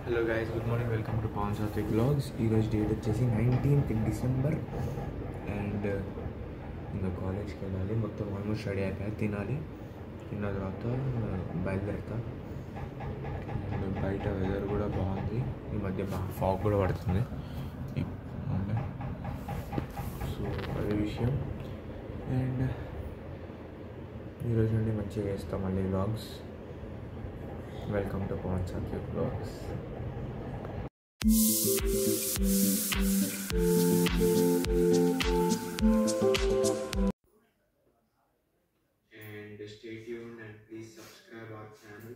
Hello guys, good morning. Welcome to Pavan Satvik blogs. ఈరోజు date వచ్చేసి 19th December and ఇంకా కాలేజ్కి వెళ్ళాలి. మొత్తం ఆల్మోస్ట్ రెడీ అయిపోయి తినాలి. తిన్న తర్వాత బయలుదేరుతా. అండ్ బయట వెదర్ కూడా బాగుంది. ఈ మధ్య బాగా ఫాగ్ కూడా పడుతుంది. సో అదే విషయం. అండ్ ఈరోజు నుండి మంచిగా చేస్తాం మళ్ళీ blogs. Welcome to Pavan Satvik blogs. And stay tuned and please subscribe our channel.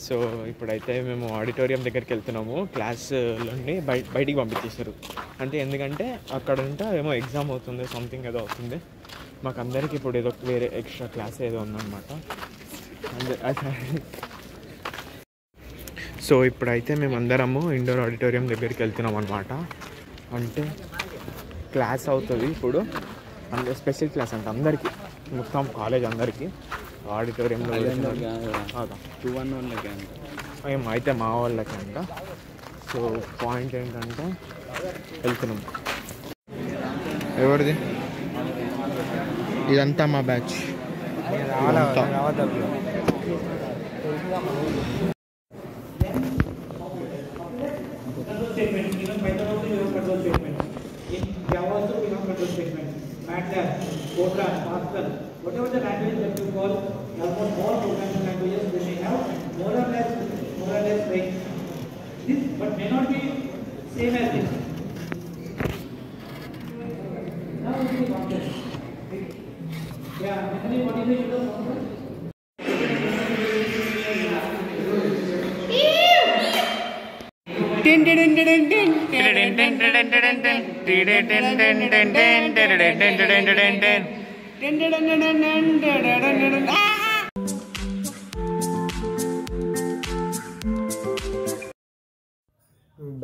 So ఇప్పుడైతే మేము ఆడిటోరియం దగ్గరికి వెళ్తున్నాము. క్లాస్లోని బయటికి పంపించేశారు. అంటే ఎందుకంటే అక్కడ ఉంటే ఏమో ఎగ్జామ్ అవుతుంది, సంథింగ్ ఏదో అవుతుంది. మాకు అందరికి ఇప్పుడు ఏదో వేరే ఎక్స్ట్రా క్లాస్ ఏదో ఉందన్నమాట. సో ఇప్పుడైతే మేము అందరము ఇండోర్ ఆడిటోరియం దగ్గరికి వెళ్తున్నాం అనమాట. అంటే క్లాస్ అవుతుంది ఇప్పుడు, అంటే స్పెషల్ క్లాస్ అంటే అందరికీ, మొత్తం కాలేజ్ అందరికీ ఆడిటోరియంలో ఏమో అయితే మా వాళ్ళకి అంట. సో పాయింట్ ఏంటంటే వెళ్తున్నాం. ఎవరిది ఇదంతా? మా batch. MATLAB, Fortran, Pascal, whatever the language that you call, almost all programming languages they may have more or less like this, but may not be same as this. Now it is complex. Yeah, memory, what is the user function?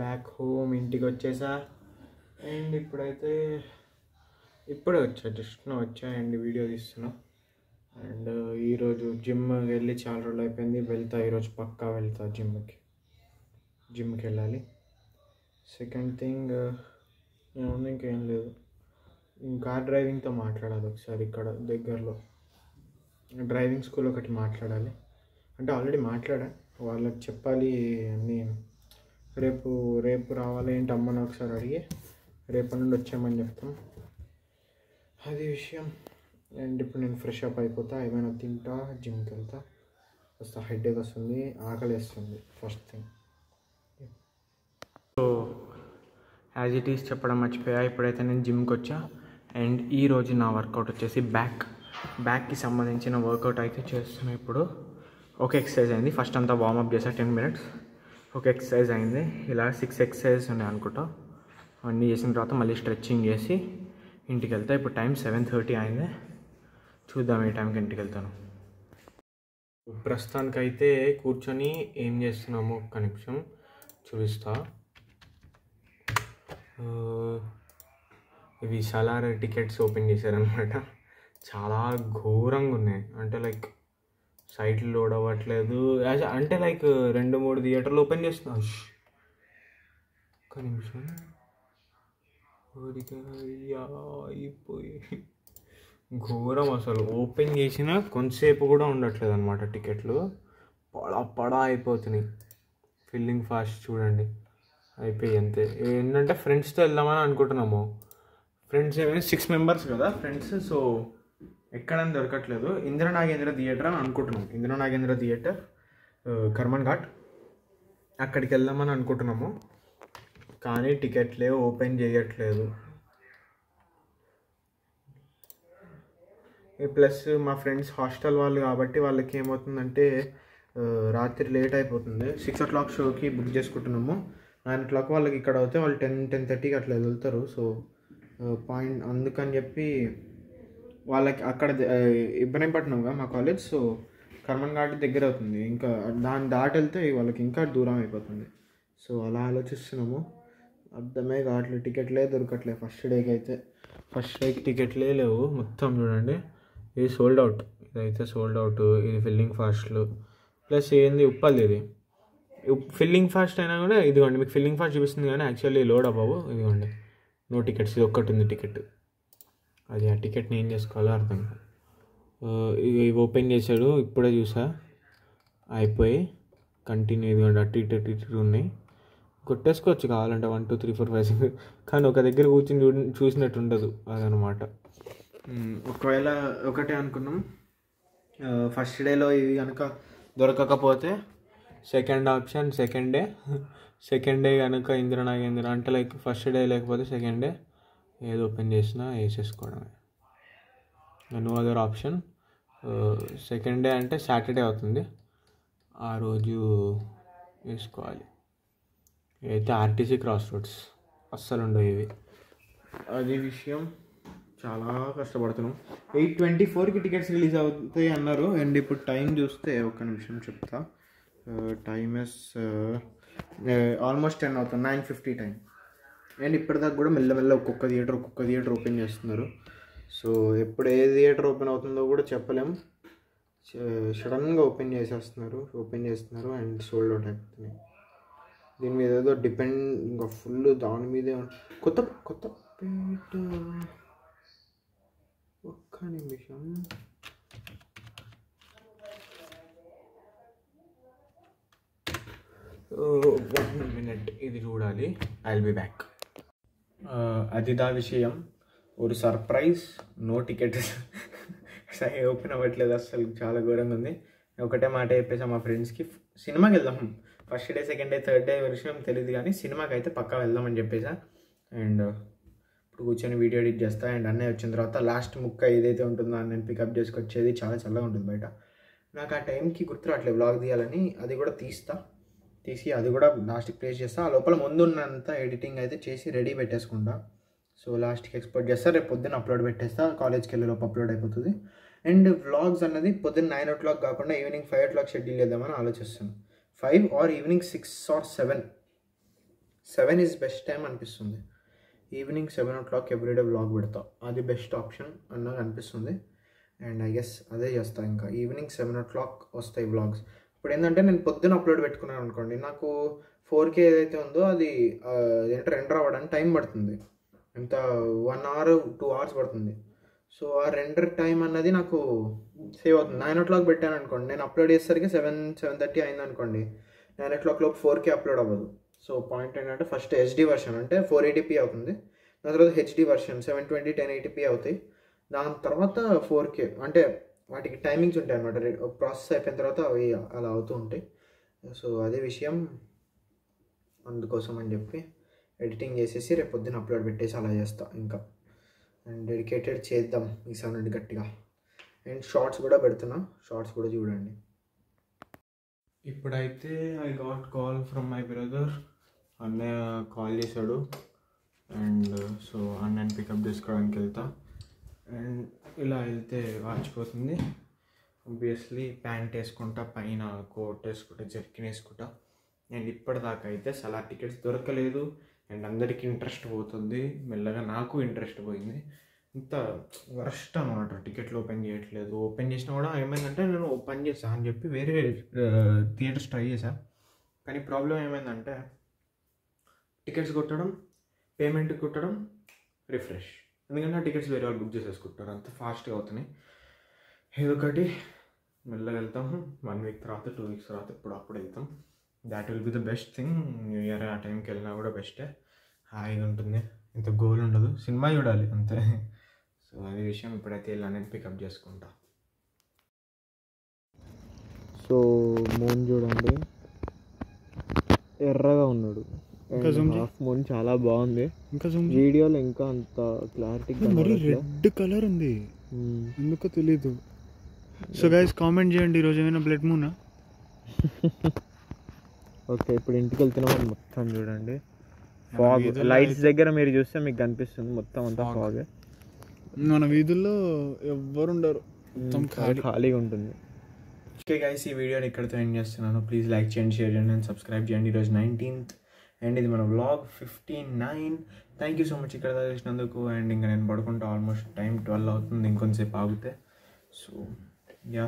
Back home, ఇంటికి వచ్చేసా. And ఇప్పుడే వచ్చా and video తీస్తున్నా. And ఈరోజు gym వెళ్ళి చాలా రోజులు అయిపోయింది. ఈరోజు పక్కా వెళ్తా జిమ్కి వెళ్ళాలి. సెకండ్ థింగ్ ఇంకేం లేదు, కార్ డ్రైవింగ్తో మాట్లాడాలి ఒకసారి. ఇక్కడ దగ్గరలో డ్రైవింగ్ స్కూల్ ఒకటి మాట్లాడాలి. అంటే ఆల్రెడీ మాట్లాడా, వాళ్ళకి చెప్పాలి అన్నీ. రేపు రావాలి ఏంటి అమ్మని ఒకసారి అడిగి రేపటి నుండి వచ్చామని చెప్తాం. అది విషయం. అండ్ ఇప్పుడు నేను ఫ్రెష్ అప్ అయిపోతా, ఏమైనా తింటా, జిమ్కి వెళ్తా. వస్తా. హెడేక్ వస్తుంది, ఆకలి వేస్తుంది first thing. So as it is చెప్పడం మర్చిపోయా. ఇప్పుడైతే నేను జిమ్కి వచ్చా. అండ్ ఈరోజు నా వర్కౌట్ వచ్చేసి బ్యాక్కి సంబంధించిన వర్కౌట్ అయితే చేస్తున్నా. ఇప్పుడు ఒక ఎక్సర్సైజ్ అయింది. ఫస్ట్ అంతా వార్మప్ చేసా 10 minutes. ఒక ఎక్సర్సైజ్ అయింది. ఇలా 6 exercises ఉన్నాయి అనుకుంటా. అన్నీ చేసిన తర్వాత మళ్ళీ స్ట్రెచ్చింగ్ చేసి ఇంటికి వెళ్తా. ఇప్పుడు టైం 7:30 అయింది. చూద్దాం ఏ టైంకి ఇంటికి వెళ్తాను. ప్రస్తుతానికైతే కూర్చొని ఏం చేస్తున్నామో ఒక్క నిమిషం చూపిస్తా. ఇవి సలార్ టికెట్స్ ఓపెన్ చేశారనమాట. చాలా ఘోరంగా ఉన్నాయి. అంటే లైక్ సైట్లు లోడ్ అవ్వట్లేదు. అంటే లైక్ 2-3 థియేటర్లు ఓపెన్ చేస్తున్నా. ఒక్క నిమిషం. అయిపోయి ఘోరం అసలు. ఓపెన్ చేసినా కొంతసేపు కూడా ఉండట్లేదు అనమాట. టికెట్లు పడా అయిపోతున్నాయి. ఫిల్లింగ్ ఫాస్ట్ చూడండి. అయిపోయి అంతే. ఏంటంటే ఫ్రెండ్స్తో వెళ్దామని అనుకుంటున్నాము. ఫ్రెండ్స్ ఏమైనా 6 members కదా ఫ్రెండ్స్. సో ఎక్కడని దొరకట్లేదు. ఇంద్రనాగేంద్ర థియేటర్ అని అనుకుంటున్నాం. ఇంద్రనాగేంద్ర థియేటర్, కర్మన్ ఘాట్, అక్కడికి వెళ్దామని అనుకుంటున్నాము. కానీ టికెట్లే ఓపెన్ చేయట్లేదు. ప్లస్ మా ఫ్రెండ్స్ హాస్టల్ వాళ్ళు కాబట్టి వాళ్ళకి ఏమవుతుందంటే రాత్రి లేట్ అయిపోతుంది. 6 o'clock షోకి బుక్ చేసుకుంటున్నాము. 9 o'clock వాళ్ళకి ఇక్కడ అవుతే వాళ్ళు 10-10:30కి అట్లా వెళ్తారు. సో పాయింట్ అందుకని చెప్పి వాళ్ళకి అక్కడ ఇబ్రహీంపట్నంగా మా కాలేజ్. సో కర్మన్ ఘాట్ దగ్గర అవుతుంది. ఇంకా దాన్ని దాటి వెళ్తే వాళ్ళకి ఇంకా దూరం అయిపోతుంది. సో అలా ఆలోచిస్తున్నాము. అర్థమే కావట్లేదు. టికెట్లే దొరకట్లేదు ఫస్ట్ డేకి టికెట్లే లేవు. మొత్తం చూడండి, ఇది సోల్డ్ అవుట్. ఇదైతే సోల్డ్ అవుట్. ఇది ఫిల్లింగ్ ఫాస్ట్లు ప్లస్ ఏంది ఉప్పల్ది ఇది ఫిల్లింగ్ ఫాస్ట్ అయినా కూడా ఇదిగోండి మీకు ఫిల్లింగ్ ఫాస్ట్ చూపిస్తుంది కానీ యాక్చువల్లీ లోడ్ అవ్వవు. ఇదిగోండి నో టికెట్స్, ఇది ఒక్కటి ఉంది టికెట్. అది ఆ టికెట్ని ఏం చేసుకోవాలో అర్థం కాదు. ఇవి ఓపెన్ చేశాడు ఇప్పుడే చూసా, అయిపోయి కంటిన్యూ. ఇదిగోండి అటు ఇటు ఉన్నాయి, కొట్టేసుకోవచ్చు కావాలంటే 1 2 3 4 5 6, కానీ ఒక దగ్గర కూర్చొని చూసినట్టు ఉండదు అదనమాట. ఒకవేళ ఒకటే అనుకున్నాం, ఫస్ట్ డేలో ఇవి కనుక దొరకకపోతే సెకండ్ ఆప్షన్ సెకండ్ డే కనుక ఇంద్ర నాగేంద్ర అంటే లైక్ ఫస్ట్ డే లేకపోతే సెకండ్ డే ఏది ఓపెన్ చేసినా వేసేసుకోవడమే. No other option. Second day అంటే సాటర్డే అవుతుంది, ఆ రోజు వేసుకోవాలి. అయితే ఆర్టీసీ క్రాస్ రోడ్స్ అస్సలు ఉండవు ఇవి, అది విషయం. చాలా కష్టపడుతున్నాం. 8:24కి టికెట్స్ రిలీజ్ అవుతాయి అన్నారు. అండ్ ఇప్పుడు టైం చూస్తే ఒక నిమిషం చెప్తా. టైమ్ ఇస్ ఆల్మోస్ట్ 10 అవుతుంది, 9:50 టైం. అండ్ ఇప్పటిదాకా కూడా మెల్లమెల్ల ఒక్కొక్క థియేటర్ ఓపెన్ చేస్తున్నారు. సో ఎప్పుడు ఏ థియేటర్ ఓపెన్ అవుతుందో కూడా చెప్పలేం, సడన్గా ఓపెన్ చేస్తున్నారు అండ్ సోల్డ్ అవుట్ అయిపోతున్నాయి. దీని మీద ఏదో డిపెండ్, ఇంకా ఫుల్ దాని మీదే. కొత్తపేట ఒక్క నిమిషం. వన్ మినిట్ ఇది చూడాలి, ఐ విల్ బి బ్యాక్. అది దా విషయం. ఒక సర్ప్రైజ్, నో టికెట్ ఓపెన్ అవ్వట్లేదు అసలు, చాలా ఘోరంగా ఉంది. ఒకటే మాట చెప్పేసాం మా ఫ్రెండ్స్కి, సినిమాకి వెళ్దాం. First day second day third day విషయం తెలియదు కానీ సినిమాకి అయితే పక్కా వెళ్దామని చెప్పేసా. అండ్ ఇప్పుడు కూర్చొని వీడియో ఎడిట్ చేస్తా. అండ్ అన్నయ్య వచ్చిన తర్వాత లాస్ట్ ముక్క ఏదైతే ఉంటుందో నేను పికప్ చేసుకొచ్చేది. చాలా చల్లగా ఉంటుంది బయట. నాకు ఆ టైంకి గుర్తు రావట్లేదు వ్లాగ్ తీయాలని, అది కూడా తీసి అది కూడా లాస్ట్కి ప్లేస్ చేస్తా. ఆ లోపల ముందున్నంత ఎడిటింగ్ అయితే చేసి రెడీ పెట్టేసుకుంటా. సో లాస్ట్కి ఎక్స్పోర్ట్ చేస్తా, రేపు పొద్దున్న అప్లోడ్ పెట్టేస్తా, కాలేజ్కి వెళ్ళేలోపు అప్లోడ్ అయిపోతుంది. అండ్ వ్లాగ్స్ అన్నది పొద్దున్న 9 o'clock కాకుండా ఈవినింగ్ 5 o'clock షెడ్యూల్ చేద్దామని ఆలోచిస్తాను. 5 or evening 6 or 7 is best time అనిపిస్తుంది. ఈవినింగ్ 7 o'clock ఎవ్రీడే వ్లాగ్ పెడతా, అది బెస్ట్ ఆప్షన్ అన్నది అనిపిస్తుంది. అండ్ ఐ గెస్ అదే చేస్తా. ఇంకా ఈవినింగ్ 7 o'clock వస్తాయి వ్లాగ్స్. ఇప్పుడు ఏంటంటే నేను పొద్దున్న అప్లోడ్ పెట్టుకున్నాను అనుకోండి, నాకు 4K ఏదైతే ఉందో అది రెండర్ అవ్వడానికి టైం పడుతుంది. ఎంత 1 hour 2 hours పడుతుంది. సో ఆ రెండర్ టైం అన్నది నాకు సేవ్ అవుతుంది. 9 o'clock పెట్టాను అనుకోండి, నేను అప్లోడ్ చేసేసరికి 7-7:30 అయింది అనుకోండి, 9 o'clock లోపు 4K అప్లోడ్ అవ్వదు. సో పాయింట్ ఏంటంటే ఫస్ట్ HD వర్షన్ అంటే 480p అవుతుంది, దాని తర్వాత HD వర్షన్ 720 1080p అవుతాయి, దాని తర్వాత 4K. అంటే వాటికి టైమింగ్స్ ఉంటాయి అన్నమాట, ప్రాసెస్ అయిపోయిన తర్వాత అవి అలా అవుతూ ఉంటాయి. సో అదే విషయం, అందుకోసం అని చెప్పి ఎడిటింగ్ చేసేసి రేపు పొద్దున్న అప్లోడ్ పెట్టేసి అలా చేస్తా ఇంకా. అండ్ డెడికేటెడ్ చేద్దాం ఈసారి నుండి గట్టిగా. అండ్ షార్ట్స్ కూడా పెడుతున్నా, షార్ట్స్ కూడా చూడండి. ఇప్పుడైతే I got call from my brother. అన్నయ్య కాల్ చేశాడు అండ్ సో అన్నయ్యని పికప్ చేసుకోవడానికి వెళ్తా. అండ్ ఇలా వెళ్తే వాచిపోతుంది. ఆబ్వియస్లీ ప్యాంట్ వేసుకుంటా, పైన కోట్ వేసుకుంటా, జర్కిన్ వేసుకుంటా. అండ్ ఇప్పటిదాకా అయితే సలార్ టికెట్స్ దొరకలేదు. అండ్ అందరికీ ఇంట్రెస్ట్ పోతుంది, మెల్లగా నాకు ఇంట్రెస్ట్ పోయింది. ఇంత వరస్ట్ అనమాట, టికెట్లు ఓపెన్ చేయట్లేదు. ఓపెన్ చేసినా కూడా ఏమైందంటే నేను ఓపెన్ చేసా అని చెప్పి వేరే థియేటర్స్ ట్రై చేశా. కానీ ప్రాబ్లం ఏమైందంటే టికెట్స్ కొట్టడం, పేమెంట్ కొట్టడం, రిఫ్రెష్. ఎందుకంటే టికెట్స్ వేరే వాళ్ళు బుక్ చేసేసుకుంటారు, అంత ఫాస్ట్గా అవుతున్నాయి. ఏదో ఒకటి మెల్లగా వెళ్తాము. 1 week తర్వాత 2 weeks తర్వాత అప్పుడు వెళ్తాం. That will be the best thing. New year ఆ టైంకి వెళ్ళినా కూడా బెస్టే, హాయిగా ఉంటుంది, ఇంత గోల్ ఉండదు, సినిమా చూడాలి అంతే. సో అదే విషయం. ఇప్పుడైతే వెళ్ళాలని పికప్ చేసుకుంటా. సో మూన్ చూడండి, ఎర్రగా ఉన్నాడు. హాఫ్ మూన్ చాలా బాగుంది. ఇంకా వీడియోలో ఇంకా అంత క్లారిటీ, మరి రెడ్ కలర్ ఉంది, ఎందుకో తెలీదు. సో గైస్ కామెంట్ చేయండి, ఈరోజు ఏమైనా బ్లడ్ మూనా? ఓకే, ఇప్పుడు ఇంటికి వెళ్తున్నాం. మొత్తం చూడండి ఫాగ్, లైట్స్ దగ్గర మీరు చూస్తే మీకు కనిపిస్తుంది మొత్తం అంతా ఫాగ్. మన వీధుల్లో ఎవ్వరు ఉండరు, మొత్తం ఖాళీగా ఉంటుంది. ఓకే గైస్, ఈ వీడియోని ఇక్కడితో ఎండ్ చేస్తున్నాను. ప్లీజ్ లైక్ చేయండి, షేర్ చేయండి అండ్ సబ్స్క్రైబ్ చేయండి. ఈరోజు 19th అండ్ ఇది మన vlog 59. Thank you so much ఇక్కడ చేసినందుకు. అండ్ ఇంకా నేను పడుకుంటా, ఆల్మోస్ట్ టైం 12 అవుతుంది, ఇంకొంచెంసేపు ఆగితే. So yeah,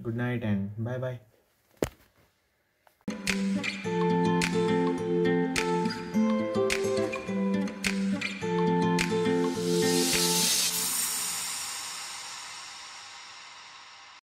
good night and bye bye.